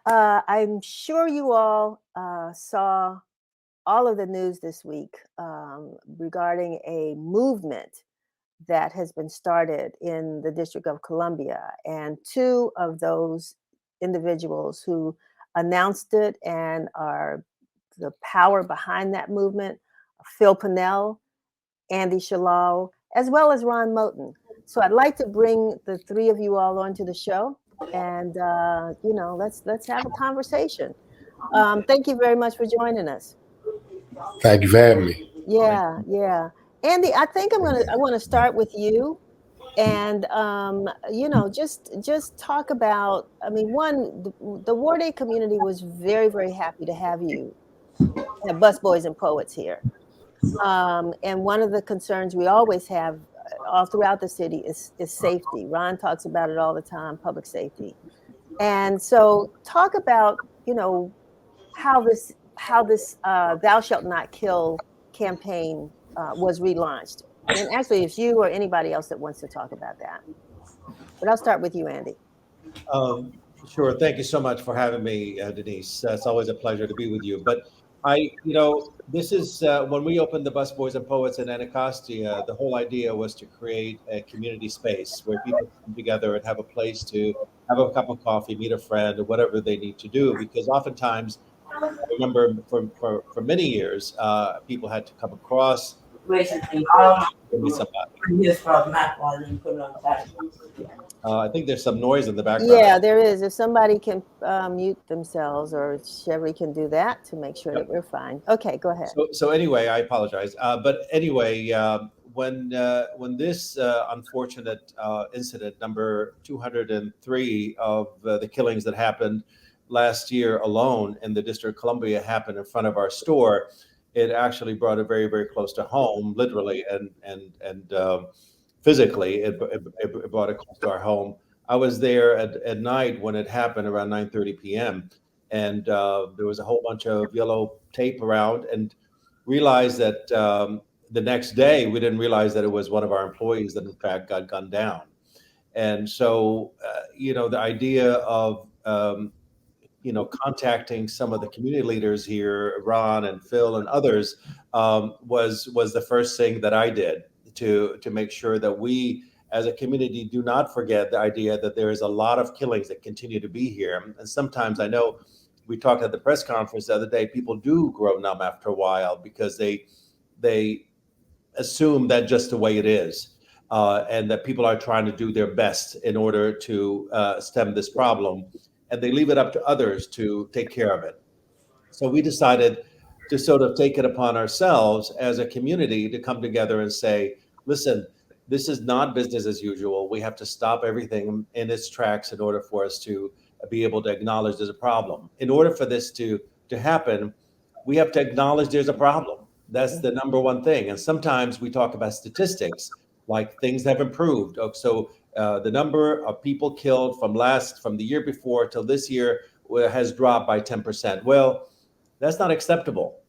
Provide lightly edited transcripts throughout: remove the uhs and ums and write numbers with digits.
I'm sure you all saw all of the news this week regarding a movement that has been started in the District of Columbia. And two of those individuals who announced it and are the power behind that movement, Phil Pennell, Andy Shalal, as well as Ron Moten. So I'd like to bring the three of you all onto the show, and let's have a conversation. Thank you very much for joining us. Thank you for having me. Yeah, yeah. Andy, I want to start with you, and just talk about. I mean, the War Day community was very, very happy to have you at Busboys and Poets here. And one of the concerns we always have all throughout the city is safety. Ron talks about it all the time, public safety. And so talk about, how this Thou Shalt Not Kill campaign was relaunched. And actually, it's you or anybody else that wants to talk about that. But I'll start with you, Andy. Um, sure. Thank you so much for having me, Denise. It's always a pleasure to be with you. But this is when we opened the Bus Boys and Poets in Anacostia, the whole idea was to create a community space where people come together and have a place to have a cup of coffee, meet a friend, or whatever they need to do. Because oftentimes, I remember for many years, people had to come across. Basically, Give me somebody. I think there's some noise in the background. Yeah, there is. If somebody can mute themselves, or Shevry can do that to make sure that we're fine. Okay, go ahead. So anyway, I apologize. But anyway, when this unfortunate incident, number 203 of the killings that happened last year alone in the District of Columbia happened in front of our store, it actually brought it very, very close to home, literally and physically. It brought it close to our home. I was there at night when it happened around 9:30 p.m. and there was a whole bunch of yellow tape around, and realized that the next day we didn't realize that it was one of our employees that in fact got gunned down. And so the idea of contacting some of the community leaders here, Ron and Phil and others, was the first thing that I did to make sure that we as a community do not forget the idea that there is a lot of killings that continue to be here. And sometimes, I know we talked at the press conference the other day, people do grow numb after a while because they assume that just the way it is, and that people are trying to do their best in order to stem this problem, and they leave it up to others to take care of it. So we decided to sort of take it upon ourselves as a community to come together and say, listen, this is not business as usual. We have to stop everything in its tracks in order for us to be able to acknowledge there's a problem. In order for this to happen, we have to acknowledge there's a problem. That's the number one thing. And sometimes we talk about statistics, like things have improved. So the number of people killed from the year before till this year has dropped by 10%. Well, that's not acceptable.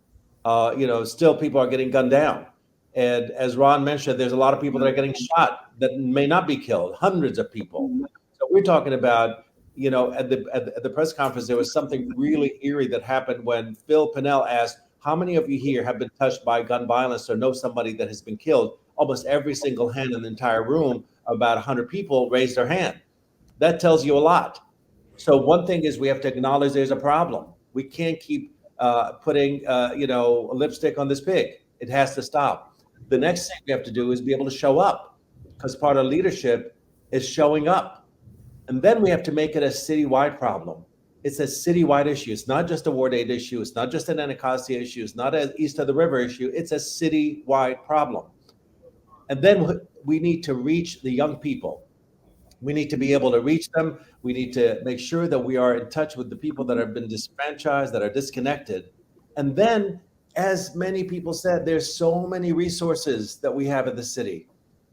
Still people are getting gunned down. And as Ron mentioned, there's a lot of people that are getting shot that may not be killed, hundreds of people. So we're talking about, at the press conference, there was something really eerie that happened when Phil Pennell asked, how many of you here have been touched by gun violence or know somebody that has been killed? Almost every single hand in the entire room, about 100 people, raised their hand. That tells you a lot. So one thing is we have to acknowledge there's a problem. We can't keep putting, lipstick on this pig. It has to stop. The next thing we have to do is be able to show up, because part of leadership is showing up. And then we have to make it a citywide problem. It's a citywide issue. It's not just a Ward 8 issue. It's not just an Anacostia issue. It's not an East of the River issue. It's a citywide problem. And then we need to reach the young people. We need to be able to reach them. We need to make sure that we are in touch with the people that have been disenfranchised, that are disconnected. And then, as many people said, there's so many resources that we have in the city.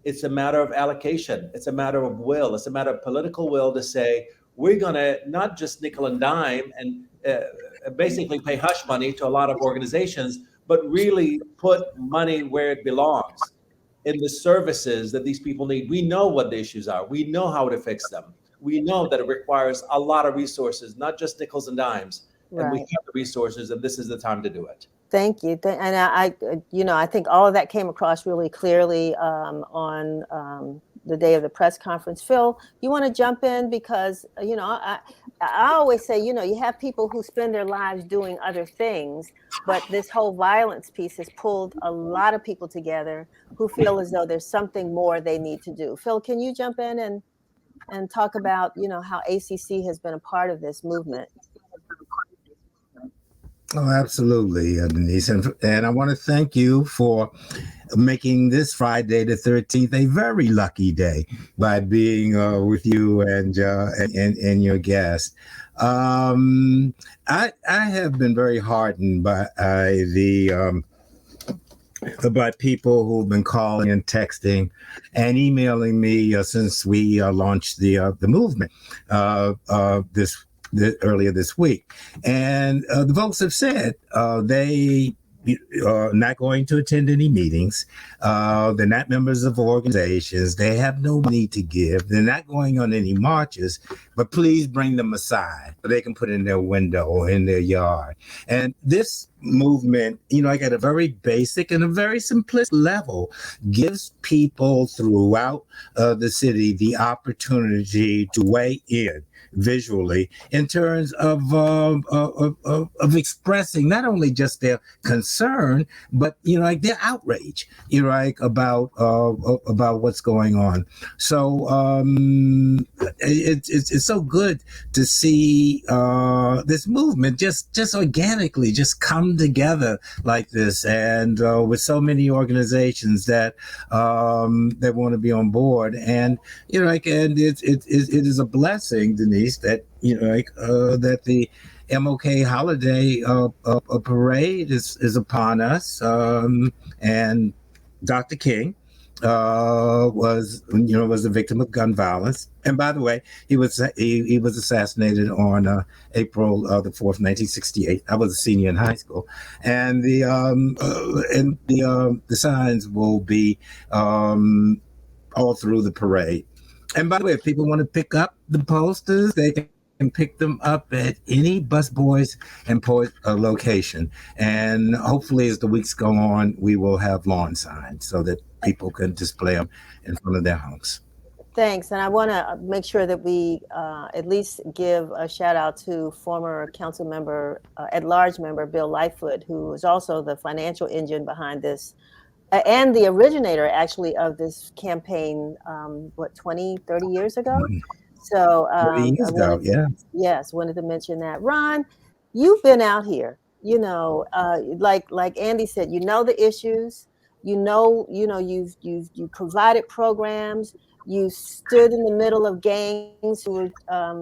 It's a matter of allocation. It's a matter of will. It's a matter of political will to say, we're going to not just nickel and dime and basically pay hush money to a lot of organizations, but really put money where it belongs, in the services that these people need. We know what the issues are. We know how to fix them. we know that it requires a lot of resources, not just nickels and dimes. And we Right. have the resources, and this is the time to do it. Thank you. And I think all of that came across really clearly on the day of the press conference. Phil, you want to jump in because I always say, you have people who spend their lives doing other things, but this whole violence piece has pulled a lot of people together who feel as though there's something more they need to do. Phil, can you jump in and talk about how ACC has been a part of this movement? Oh, absolutely, Denise. And I want to thank you for making this Friday the 13th a very lucky day by being with you and your guest. I have been very heartened by the by people who've been calling and texting and emailing me since we launched the movement earlier this week. And the folks have said they are not going to attend any meetings. They're not members of organizations. They have no money to give. They're not going on any marches, but please bring them a sign so they can put in their window or in their yard. And this movement, like at a very basic and a very simplistic level, gives people throughout the city the opportunity to weigh in visually in terms of expressing not only just their concern, but like their outrage, about what's going on. So it's so good to see this movement just organically just come together like this, and with so many organizations that want to be on board, and and it is a blessing, Denise, that that the MLK holiday parade is upon us, and Dr. King was a victim of gun violence. And by the way, he was assassinated on April the 4th, 1968. I was a senior in high school, and the signs will be all through the parade. And by the way, if people want to pick up the posters, they can pick them up at any busboys and poet location. And hopefully, as the weeks go on, we will have lawn signs so that people can display them in front of their homes. Thanks. And I want to make sure that we at least give a shout out to former council member, at-large member Bill Lightfoot, who is also the financial engine behind this, and the originator actually of this campaign, 20, 30 years ago. So wanted to mention that. Ron, you've been out here, like Andy said, the issues, you've provided programs, you stood in the middle of gangs who were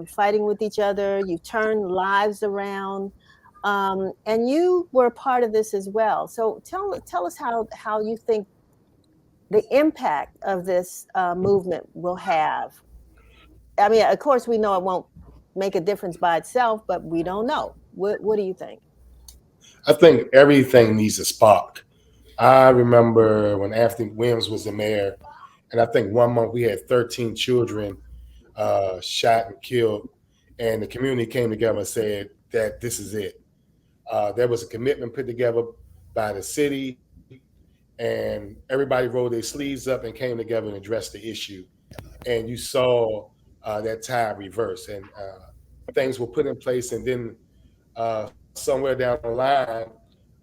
fighting with each other, you turned lives around. And you were a part of this as well. So tell us how you think the impact of this movement will have. I mean, of course, we know it won't make a difference by itself, but we don't know. What do you think? I think everything needs a spark. I remember when Anthony Williams was the mayor, and I think one month we had 13 children shot and killed, and the community came together and said that this is it. There was a commitment put together by the city, and everybody rolled their sleeves up and came together and addressed the issue. And you saw that tide reverse, and things were put in place. And then somewhere down the line,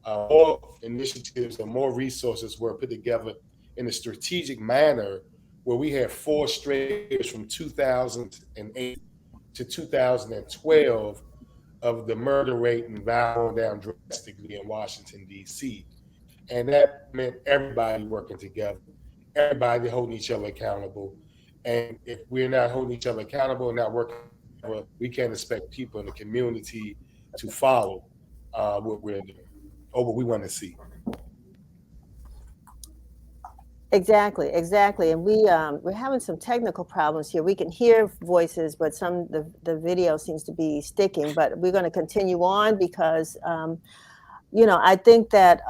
more initiatives and more resources were put together in a strategic manner, where we had 4 straight years from 2008 to 2012 of the murder rate and violence down drastically in Washington, D.C. And that meant everybody working together, everybody holding each other accountable. And if we're not holding each other accountable and not working together, we can't expect people in the community to follow what we're doing or what we want to see. Exactly. And we're having some technical problems here. We can hear voices, but the video seems to be sticking. But we're going to continue on because I think that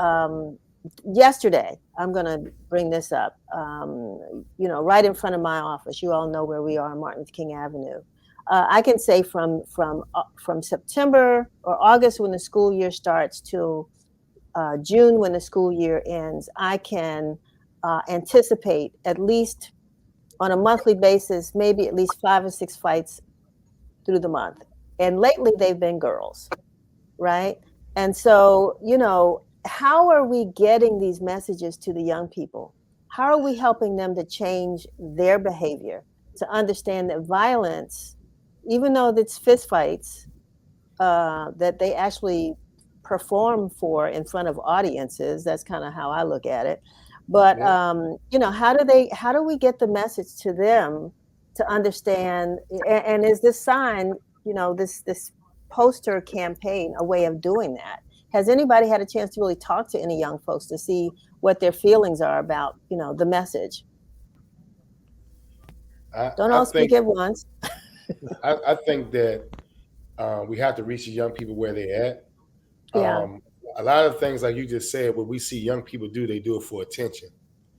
yesterday, I'm going to bring this up. Right in front of my office, you all know where we are on Martin Luther King Avenue. I can say from September or August when the school year starts to June when the school year ends, I can anticipate at least on a monthly basis, maybe at least 5 or 6 fights through the month. And lately they've been girls, right? And so, how are we getting these messages to the young people? How are we helping them to change their behavior, to understand that violence, even though it's fistfights, that they actually perform for in front of audiences. That's kind of how I look at it. But Yeah. how do we get the message to them to understand? And is this sign, this poster campaign a way of doing that? Has anybody had a chance to really talk to any young folks to see what their feelings are about, the message? Don't I all speak think at once. I think that we have to reach the young people where they're at. Yeah. A lot of things, like you just said, what we see young people do, they do it for attention.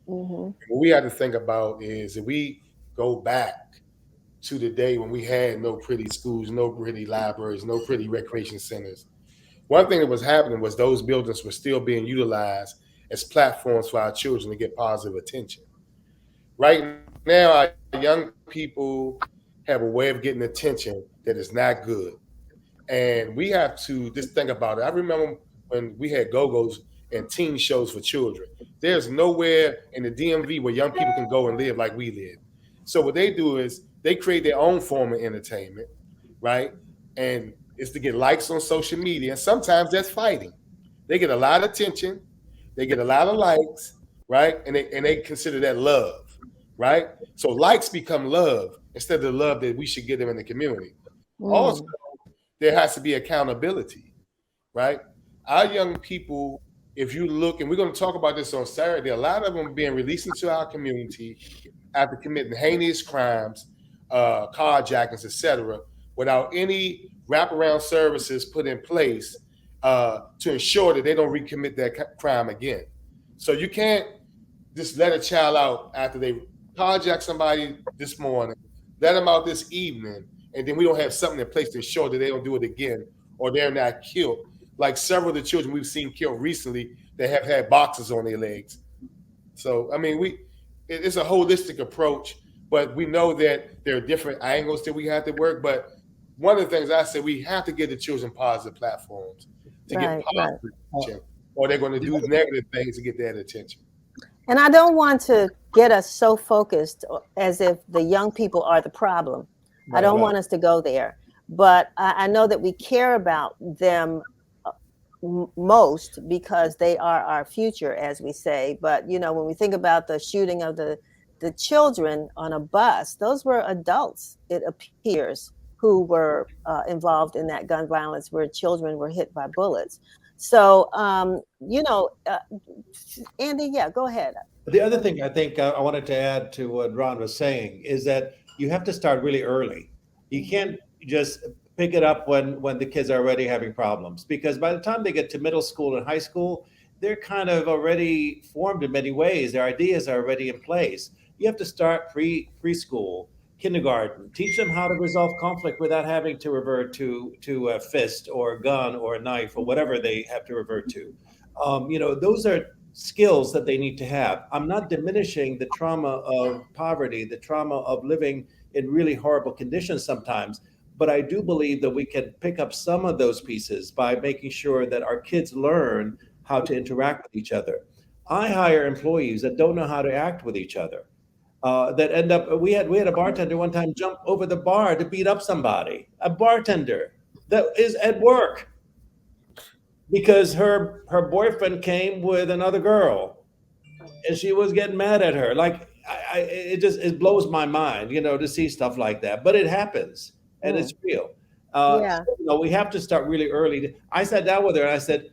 Hmm. What we have to think about is if we go back to the day when we had no pretty schools, no pretty libraries, no pretty recreation centers. One thing that was happening was those buildings were still being utilized as platforms for our children to get positive attention. Right now, our young people have a way of getting attention that is not good. And we have to just think about it. I remember when we had go-go's and teen shows for children. There's nowhere in the DMV where young people can go and live like we live. So what they do is they create their own form of entertainment, right? And it's to get likes on social media. And sometimes that's fighting. They get a lot of attention, they get a lot of likes, right? And they consider that love, right? So likes become love instead of the love that we should give them in the community. Also, Mm. there has to be accountability, right? Our young people, if you look, and we're going to talk about this on Saturday, a lot of them are being released into our community after committing heinous crimes, carjackings, etc., without any wraparound services put in place to ensure that they don't recommit that crime again. So you can't just let a child out after they carjack somebody this morning, let them out this evening, and then we don't have something in place to ensure that they don't do it again or they're not killed. Like several of the children we've seen killed recently that have had boxes on their legs. So I mean, it's a holistic approach, but we know that there are different angles that we have to work. But one of the things I said, we have to give the children positive platforms to get Right, right. positive attention, or they're going to do negative things to get that attention. And I don't want to get us so focused as if the young people are the problem. I Right, don't right. want us to go there. But I know that we care about them most because they are our future, as we say. But, when we think about the shooting of the children on a bus, those were adults, it appears, who were involved in that gun violence where children were hit by bullets. So, Andy, yeah, go ahead. The other thing I think I wanted to add to what Ron was saying is that you have to start really early. You can't just pick it up when the kids are already having problems, because by the time they get to middle school and high school, they're kind of already formed in many ways. Their ideas are already in place. You have to start preschool, kindergarten, teach them how to resolve conflict without having to revert to a fist or a gun or a knife or whatever they have to revert to. Those are skills that they need to have. I'm not diminishing the trauma of poverty, the trauma of living in really horrible conditions sometimes, but I do believe that we can pick up some of those pieces by making sure that our kids learn how to interact with each other. I hire employees that don't know how to act with each other. That end up. We had a bartender one time jump over the bar to beat up somebody. A bartender that is at work because her boyfriend came with another girl and she was getting mad at her. Like it blows my mind, to see stuff like that. But it happens and it's Mm, real. yeah. We have to start really early. I sat down with her and I said,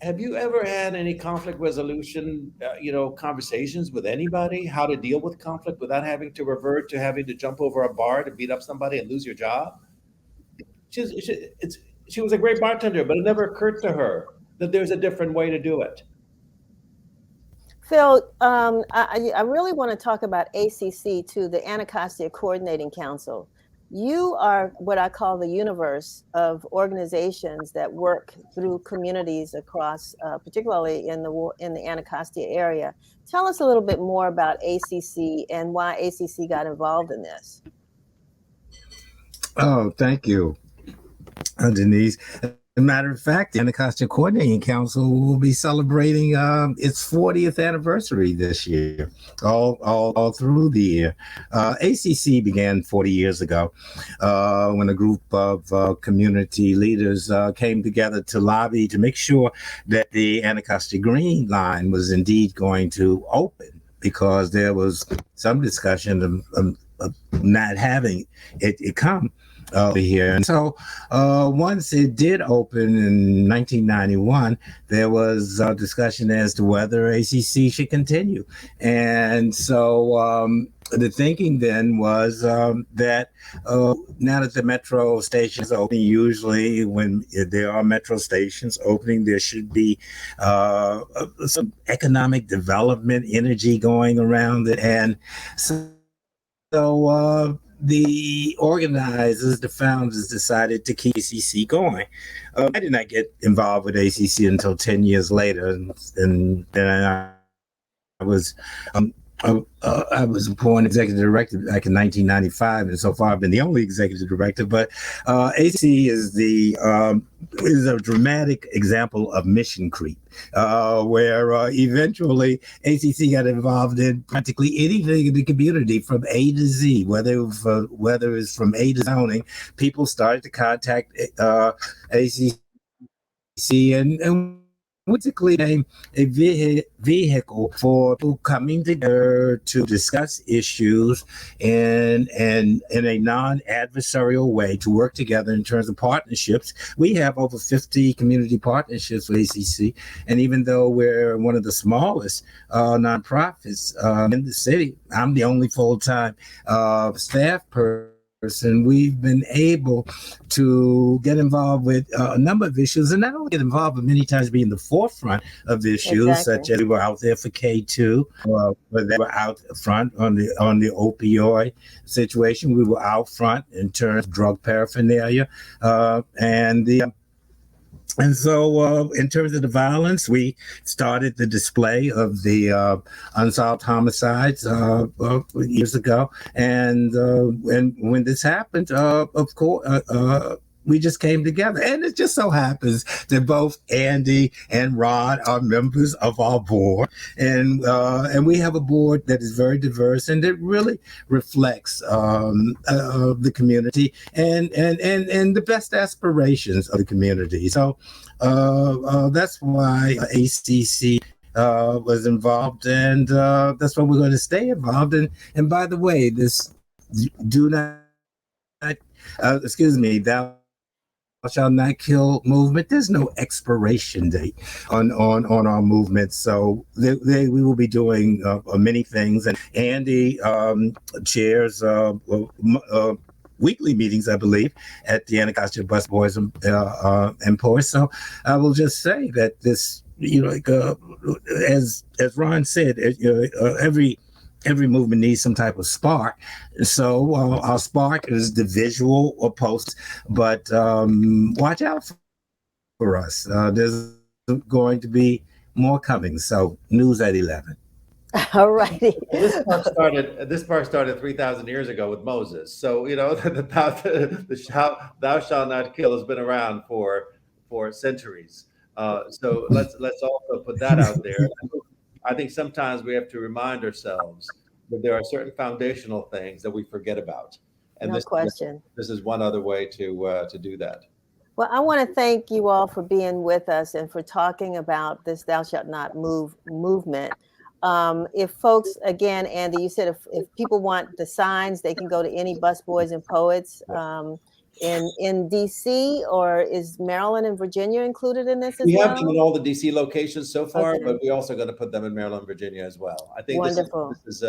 "Have you ever had any conflict resolution, conversations with anybody? How to deal with conflict without having to revert to having to jump over a bar to beat up somebody and lose your job?" She's, she, it's, she was a great bartender, but it never occurred to her that there's a different way to do it. Phil, I really want to talk about ACC too, the Anacostia Coordinating Council. you are what I call the universe of organizations that work through communities across, particularly in the Anacostia area. Tell us a little bit more about ACC and why ACC got involved in this. Oh, thank you, Denise. As a matter of fact, the Anacostia Coordinating Council will be celebrating its 40th anniversary this year, all through the year. ACC began 40 years ago when a group of community leaders came together to lobby to make sure that the Anacostia Green Line was indeed going to open, because there was some discussion of not having it come over here. And so once it did open in 1991, there was a discussion as to whether ACC should continue. And so the thinking then was that now that the metro stations open, usually when there are metro stations opening, there should be some economic development energy going around it. And so the organizers, the founders, decided to keep ACC going. I did not get involved with ACC until 10 years later, and then I was I was appointed executive director back in 1995, and so far I've been the only executive director. But ACC is a dramatic example of mission creep, where eventually ACC got involved in practically anything in the community from A to Z, whether it's from A to zoning. People started to contact ACC and basically a vehicle for people coming together to discuss issues in a non-adversarial way, to work together in terms of partnerships. We have over 50 community partnerships with ACC, and even though we're one of the smallest nonprofits in the city, I'm the only full-time staff person. We've been able to get involved with a number of issues, and not only get involved, but many times be in the forefront of issues. Exactly. Such as we were out there for K2, but they were out front on the opioid situation. We were out front in terms of drug paraphernalia, and so in terms of the violence, we started the display of the unsolved homicides years ago. And when this happened, of course, we just came together. And it just so happens that both Andy and Rod are members of our board. And we have a board that is very diverse and that really reflects the community and the best aspirations of the community. So that's why ACC was involved, and that's why we're going to stay involved. And by the way, this thou shall not kill movement, there's no expiration date on our movement. So we will be doing many things. And Andy chairs weekly meetings, I believe, at the Anacostia Bus Boys and Poets. So I will just say that this, as Ron said, every movement needs some type of spark. So our spark is the visual posts, but watch out for us. There's going to be more coming. So news at 11. All righty. This part started 3,000 years ago with Moses. So the thou shalt not kill has been around for centuries. So let's also put that out there. I think sometimes we have to remind ourselves that there are certain foundational things that we forget about, and this is one other way to do that. Well, I want to thank you all for being with us and for talking about this "Thou Shalt Not Move" movement. If folks, again, Andy, you said if people want the signs, they can go to any Bus Boys and Poets in DC, or is Maryland and Virginia included in this as well? We have them in all the DC locations so far, but we're also going to put them in Maryland, Virginia as well. I think this is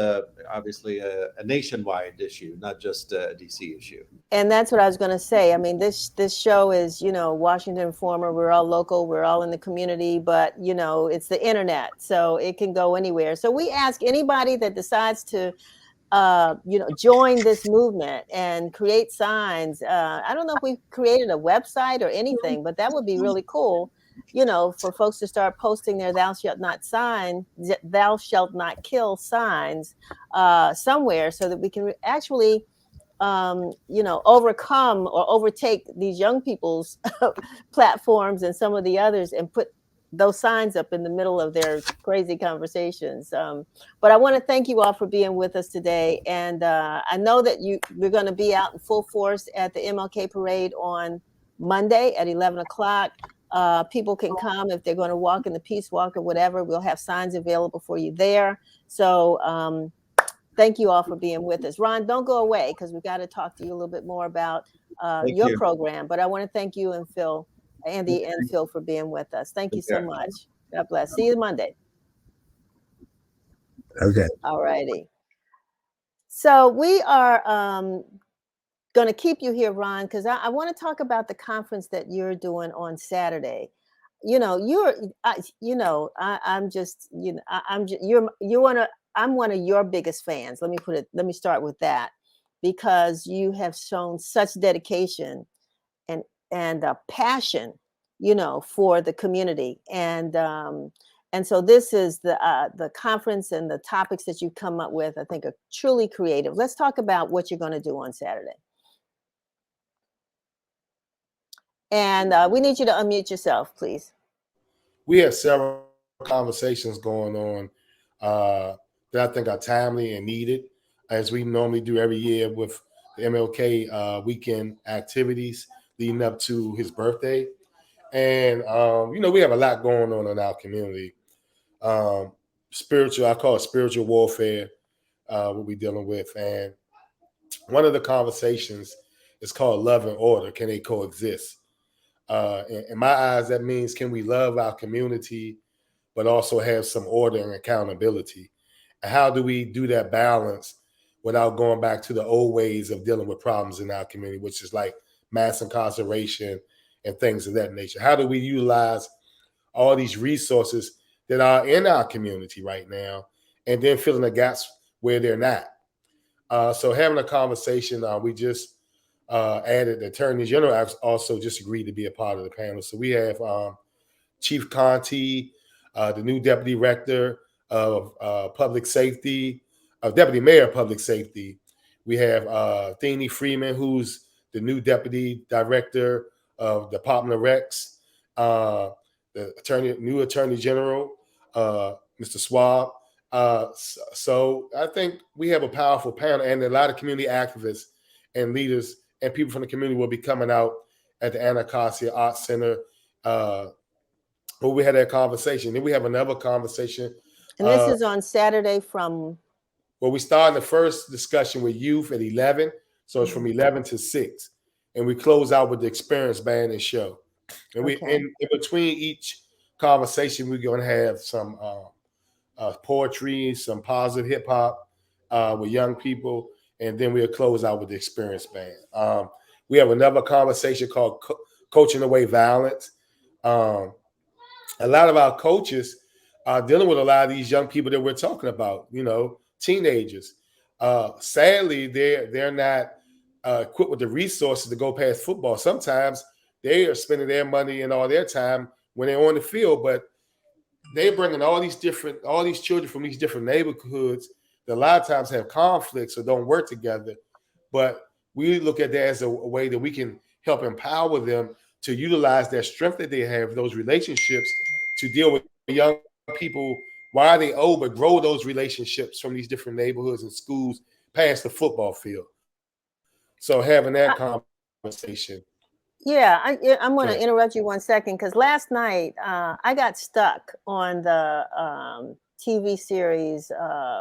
obviously a nationwide issue, not just a DC issue. And that's what I was going to say. I mean, this show is, Washington Informer. We're all local. We're all in the community, but, it's the internet, so it can go anywhere. So we ask anybody that decides to join this movement and create signs. I don't know if we've created a website or anything, but that would be really cool, for folks to start posting their thou shalt not kill signs somewhere, so that we can actually overcome or overtake these young people's platforms and some of the others, and put those signs up in the middle of their crazy conversations. But I want to thank you all for being with us today. And I know that we're going to be out in full force at the MLK parade on Monday at 11 o'clock. People can come if they're going to walk in the Peace Walk or whatever. We'll have signs available for you there. So thank you all for being with us. Ron, don't go away, because we've got to talk to you a little bit more about your program. But I want to thank you and Phil, Andy and Phil, for being with us. Thank you so much. God bless. See you Monday. Okay. All righty. So we are going to keep you here, Ron, because I want to talk about the conference that you're doing on Saturday. I'm one of your biggest fans. Let me start with that, because you have shown such dedication and passion, for the community. And so this is the conference, and the topics that you've come up with, I think, are truly creative. Let's talk about what you're going to do on Saturday. And we need you to unmute yourself, please. We have several conversations going on that I think are timely and needed, as we normally do every year with the MLK weekend activities leading up to his birthday. And, we have a lot going on in our community. I call it spiritual warfare, what we're dealing with. And one of the conversations is called love and order. Can they coexist? In my eyes, that means, can we love our community, but also have some order and accountability? And how do we do that balance without going back to the old ways of dealing with problems in our community, which is like mass incarceration and things of that nature? How do we utilize all these resources that are in our community right now, and then filling the gaps where they're not? So having a conversation, we just added the Attorney General also just agreed to be a part of the panel. So we have Chief Conti, the new Deputy Director of Public Safety, Deputy Mayor of Public Safety. We have Thenie Freeman, who's the new Deputy Director of Department of Recs, the new Attorney General, Mr. Swab. So I think we have a powerful panel, and a lot of community activists and leaders and people from the community will be coming out at the Anacostia Arts Center where we had that conversation. Then we have another conversation. And this is on Saturday from? Well, we started the first discussion with youth at 11. So it's from 11 to 6. And we close out with the experience band and show. And we in between each conversation, we're going to have some poetry, some positive hip hop with young people. And then we'll close out with the experience band. We have another conversation called Coaching Away Violence. A lot of our coaches are dealing with a lot of these young people that we're talking about, teenagers. Sadly, they're not equipped with the resources to go past football. Sometimes they are spending their money and all their time when they're on the field, but they're bringing all these children from these different neighborhoods that a lot of times have conflicts or don't work together. But we look at that as a way that we can help empower them to utilize that strength that they have, those relationships, to deal with young people while they but grow those relationships from these different neighborhoods and schools past the football field. So having that conversation. Yeah, I'm going to interrupt you 1 second, because last night I got stuck on the TV series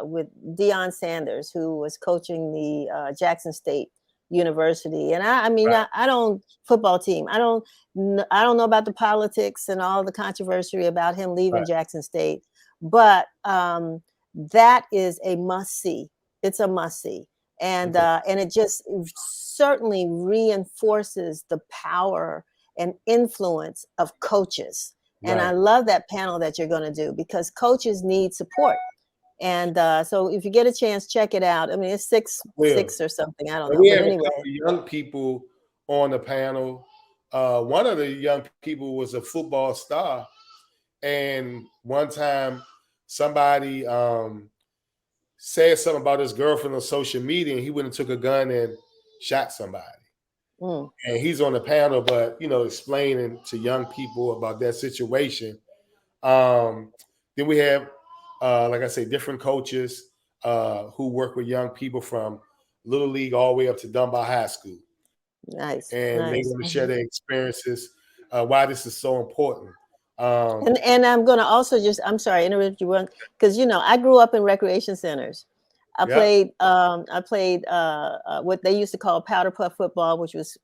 with Deion Sanders, who was coaching the Jackson State University. And I don't football team. I don't know about the politics and all the controversy about him leaving Jackson State, but that is a must see. It's a must see. And it just certainly reinforces the power and influence of coaches. And I love that panel that you're going to do, because coaches need support. And so if you get a chance, check it out. I mean, it's six or something. I don't And know. we But have a anyway, couple of young people on the panel. One of the young people was a football star. And one time somebody said something about his girlfriend on social media, and he went and took a gun and shot somebody. And he's on the panel, but explaining to young people about that situation. Then we have, like I say, different coaches who work with young people from Little League all the way up to Dunbar High School. Nice. And they want to share their experiences, why this is so important. And I'm going to also I'm sorry, interrupt you, because I grew up in recreation centers. I played what they used to call powder puff football, which was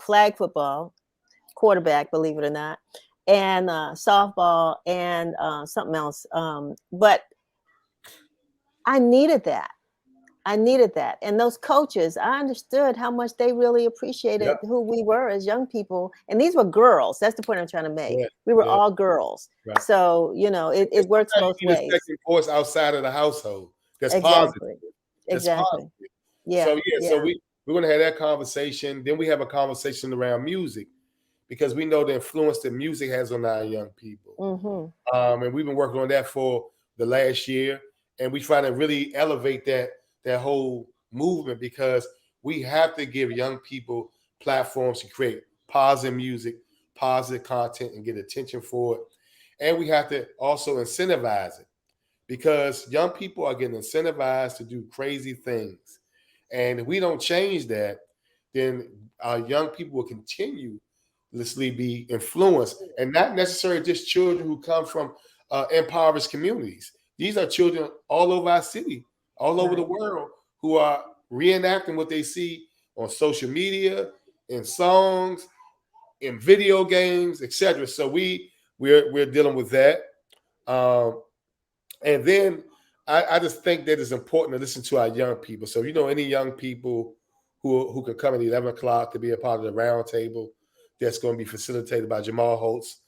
flag football, quarterback, believe it or not, and softball and something else. But I needed that. And those coaches, I understood how much they really appreciated who we were as young people. And these were girls. That's the point I'm trying to make. We were all girls. Right. So, it works both ways. A second force outside of the household. That's exactly. positive. Exactly. Positive. Yeah. So we're going to have that conversation. Then we have a conversation around music, because we know the influence that music has on our young people. And we've been working on that for the last year. And we try to really elevate that whole movement, because we have to give young people platforms to create positive music, positive content, and get attention for it. And we have to also incentivize it, because young people are getting incentivized to do crazy things. And if we don't change that, then our young people will continuously be influenced, and not necessarily just children who come from impoverished communities. These are children all over our city, all over the world, who are reenacting what they see on social media, in songs, in video games, etc. So we're dealing with that. And then I just think that it's important to listen to our young people. So any young people who can come at 11 o'clock to be a part of the round table, that's going to be facilitated by Jamal Holtz,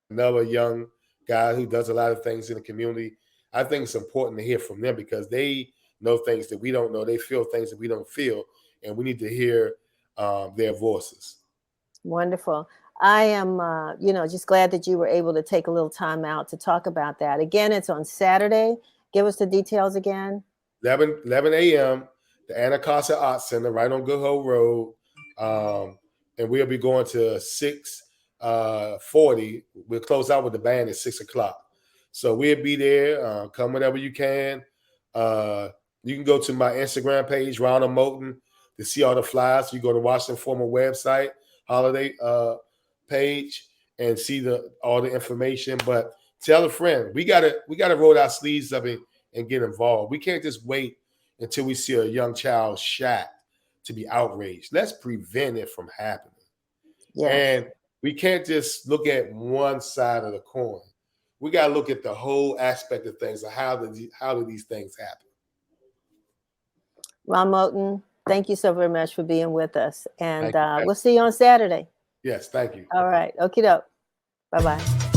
another young guy who does a lot of things in the community. I think it's important to hear from them, because they know things that we don't know. They feel things that we don't feel, and we need to hear their voices. Wonderful. I am, just glad that you were able to take a little time out to talk about that. Again, it's on Saturday. Give us the details again. 11 a.m., the Anacostia Arts Center, right on Good Hope Road. And we'll be going to 6:40. We'll close out with the band at 6 o'clock. So we'll be there. Come whenever you can. You can go to my Instagram page, Ronald Moulton, to see all the flyers. You go to Washington Formal website, holiday page, and see all the information. But tell a friend. We gotta roll our sleeves up and get involved. We can't just wait until we see a young child shot to be outraged. Let's prevent it from happening. Yes. And we can't just look at one side of the coin. We got to look at the whole aspect of things. How do these things happen? Ron Moulton, thank you so very much for being with us. And we'll see you on Saturday. Yes, thank you. All right. Okie doke. Bye-bye.